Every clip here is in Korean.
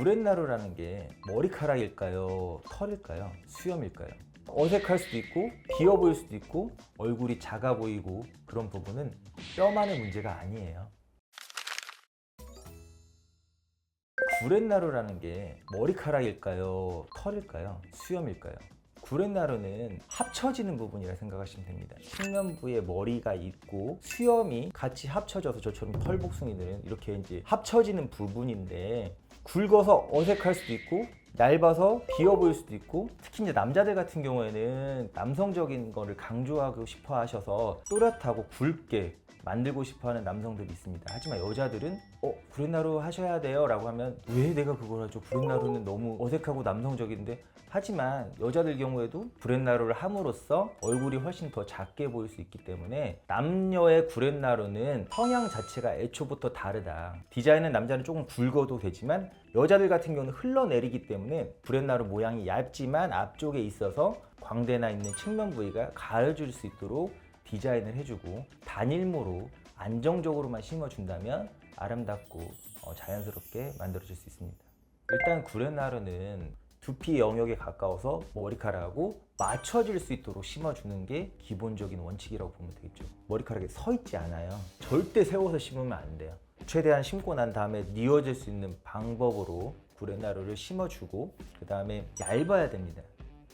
구렛나루라는 게 머리카락일까요? 털일까요? 수염일까요? 어색할 수도 있고 비어 보일 수도 있고 얼굴이 작아 보이고 그런 부분은 뼈만의 문제가 아니에요. 구렛나루라는 게 머리카락일까요? 털일까요? 수염일까요? 구렛나루는 합쳐지는 부분이라 생각하시면 됩니다. 측면부에 머리가 있고 수염이 같이 합쳐져서 저처럼 털복숭이들은 이렇게 이제 합쳐지는 부분인데 굵어서 어색할 수도 있고 얇아서 비어 보일 수도 있고 특히 이제 남자들 같은 경우에는 남성적인 거를 강조하고 싶어 하셔서 또렷하고 굵게 만들고 싶어 하는 남성들이 있습니다. 하지만 여자들은 구렛나루 하셔야 돼요 라고 하면 왜 내가 그걸 하죠? 구렛나루는 너무 어색하고 남성적인데. 하지만 여자들 경우에도 구렛나루를 함으로써 얼굴이 훨씬 더 작게 보일 수 있기 때문에 남녀의 구렛나루는 성향 자체가 애초부터 다르다. 디자인은 남자는 조금 굵어도 되지만 여자들 같은 경우는 흘러내리기 때문에 구렛나루 모양이 얇지만 앞쪽에 있어서 광대나 있는 측면 부위가 가려질 수 있도록 디자인을 해주고 단일모로 안정적으로만 심어준다면 아름답고 자연스럽게 만들어질 수 있습니다. 일단 구렛나루는 두피 영역에 가까워서 머리카락하고 맞춰질 수 있도록 심어주는 게 기본적인 원칙이라고 보면 되겠죠. 머리카락에 서 있지 않아요. 절대 세워서 심으면 안 돼요. 최대한 심고 난 다음에 뉘어질 수 있는 방법으로 구렛나루를 심어주고 그 다음에 얇아야 됩니다.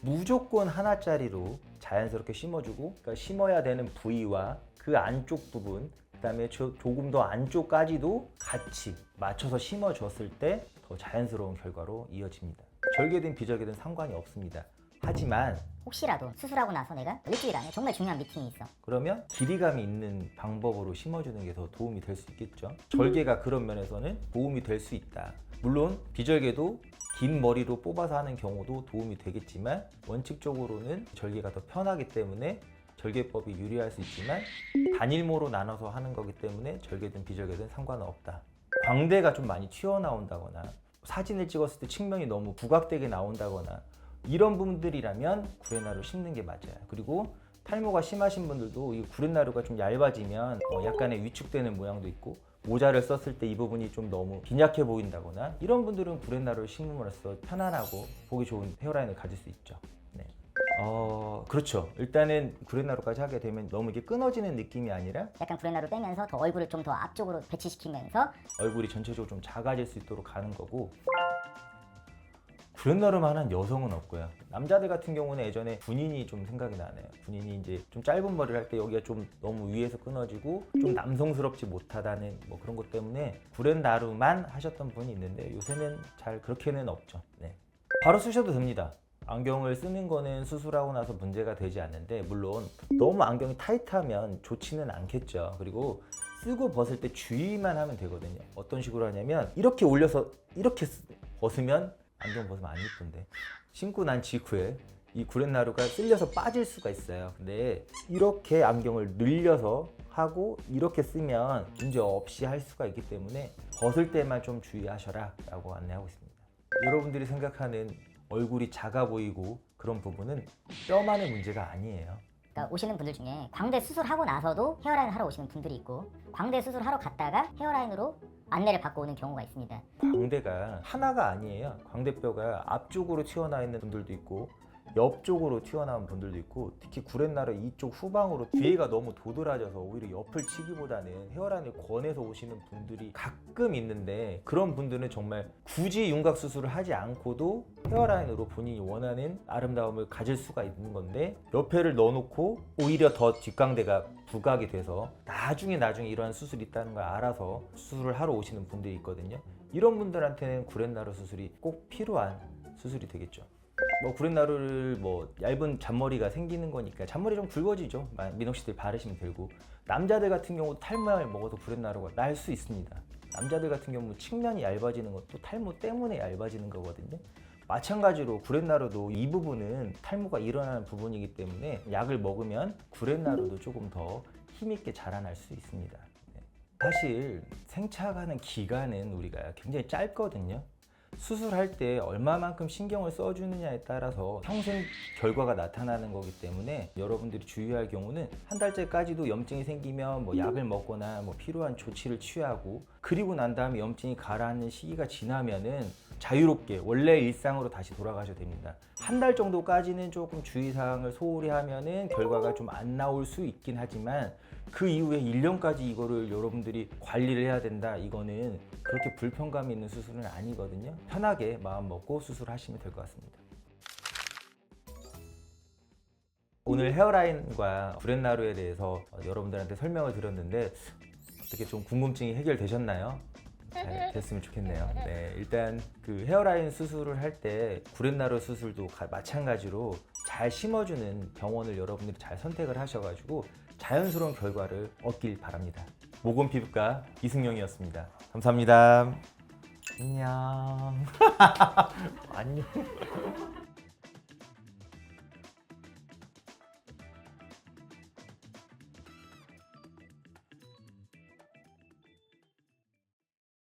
무조건 하나짜리로 자연스럽게 심어주고 그러니까 심어야 되는 부위와 그 안쪽 부분 그 다음에 조금 더 안쪽까지도 같이 맞춰서 심어줬을 때 더 자연스러운 결과로 이어집니다. 절개든 비절개든 상관이 없습니다. 하지만 혹시라도 수술하고 나서 내가 일주일 안에 정말 중요한 미팅이 있어. 그러면 길이감이 있는 방법으로 심어주는 게 더 도움이 될 수 있겠죠. 절개가 그런 면에서는 도움이 될 수 있다. 물론 비절개도 긴 머리로 뽑아서 하는 경우도 도움이 되겠지만 원칙적으로는 절개가 더 편하기 때문에 절개법이 유리할 수 있지만 단일모로 나눠서 하는 거기 때문에 절개든 비절개든 상관은 없다. 광대가 좀 많이 튀어나온다거나 사진을 찍었을 때 측면이 너무 부각되게 나온다거나 이런 분들이라면 구렛나루 심는 게 맞아요. 그리고 탈모가 심하신 분들도 이 구렛나루가 좀 얇아지면 약간의 위축되는 모양도 있고 모자를 썼을 때 이 부분이 좀 너무 빈약해 보인다거나 이런 분들은 구렛나루를 심음으로써 편안하고 보기 좋은 헤어라인을 가질 수 있죠. 네. 그렇죠. 일단은 구렛나루까지 하게 되면 너무 이게 끊어지는 느낌이 아니라 약간 구렛나루 빼면서 더 얼굴을 좀 더 앞쪽으로 배치시키면서 얼굴이 전체적으로 좀 작아질 수 있도록 가는 거고 구렛나루만 한 여성은 없고요. 남자들 같은 경우는 예전에 군인이 좀 생각이 나네요. 군인이 이제 좀 짧은 머리를 할 때 여기가 좀 너무 위에서 끊어지고 좀 남성스럽지 못하다는 뭐 그런 것 때문에 구렛나루만 하셨던 분이 있는데 요새는 잘 그렇게는 없죠. 네. 바로 쓰셔도 됩니다. 안경을 쓰는 거는 수술하고 나서 문제가 되지 않는데 물론 너무 안경이 타이트하면 좋지는 않겠죠. 그리고 쓰고 벗을 때 주의만 하면 되거든요. 어떤 식으로 하냐면 이렇게 올려서 이렇게 벗으면 안경 벗으면 안 예쁜데 신고 난 직후에 이 구렛나루가 쓸려서 빠질 수가 있어요. 근데 이렇게 안경을 늘려서 하고 이렇게 쓰면 문제 없이 할 수가 있기 때문에 벗을 때만 좀 주의하셔라 라고 안내하고 있습니다. 여러분들이 생각하는 얼굴이 작아 보이고 그런 부분은 뼈만의 문제가 아니에요. 그러니까 오시는 분들 중에 광대 수술하고 나서도 헤어라인 하러 오시는 분들이 있고 광대 수술하러 갔다가 헤어라인으로 안내를 받고 오는 경우가 있습니다. 광대가 하나가 아니에요. 광대뼈가 앞쪽으로 튀어나와 있는 분들도 있고 옆쪽으로 튀어나온 분들도 있고 특히 구렛나루 이쪽 후방으로 뒤에가 너무 도드라져서 오히려 옆을 치기보다는 헤어라인을 권해서 오시는 분들이 가끔 있는데 그런 분들은 정말 굳이 윤곽 수술을 하지 않고도 헤어라인으로 본인이 원하는 아름다움을 가질 수가 있는 건데 옆에를 넣어놓고 오히려 더 뒷광대가 부각이 돼서 나중에 이러한 수술이 있다는 걸 알아서 수술을 하러 오시는 분들이 있거든요. 이런 분들한테는 구렛나루 수술이 꼭 필요한 수술이 되겠죠. 구렛나루를 얇은 잔머리가 생기는 거니까 잔머리 좀 굵어지죠. 미녹시딜 바르시면 되고 남자들 같은 경우 탈모약을 먹어도 구렛나루가 날 수 있습니다. 남자들 같은 경우 측면이 얇아지는 것도 탈모 때문에 얇아지는 거거든요. 마찬가지로 구렛나루도 이 부분은 탈모가 일어나는 부분이기 때문에 약을 먹으면 구렛나루도 조금 더 힘있게 자라날 수 있습니다. 사실 생착하는 기간은 우리가 굉장히 짧거든요. 수술할 때 얼마만큼 신경을 써주느냐에 따라서 평생 결과가 나타나는 거기 때문에 여러분들이 주의할 경우는 한 달째까지도 염증이 생기면 뭐 약을 먹거나 뭐 필요한 조치를 취하고, 그리고 난 다음에 염증이 가라앉는 시기가 지나면은 자유롭게 원래 일상으로 다시 돌아가셔도 됩니다. 한 달 정도까지는 조금 주의사항을 소홀히 하면은 결과가 좀 안 나올 수 있긴 하지만, 그 이후에 1년까지 이거를 여러분들이 관리를 해야 된다, 이거는 그렇게 불편감이 있는 수술은 아니거든요. 편하게 마음 먹고 수술하시면 될 것 같습니다. 오늘 헤어라인과 구렛나루에 대해서 여러분들한테 설명을 드렸는데 어떻게 좀 궁금증이 해결되셨나요? 잘 됐으면 좋겠네요. 네, 일단 그 헤어라인 수술을 할 때 구렛나루 수술도 마찬가지로 잘 심어주는 병원을 여러분들이 잘 선택을 하셔가지고 자연스러운 결과를 얻길 바랍니다. 모건 피부과 이승용이었습니다. 감사합니다. 안녕. 안녕.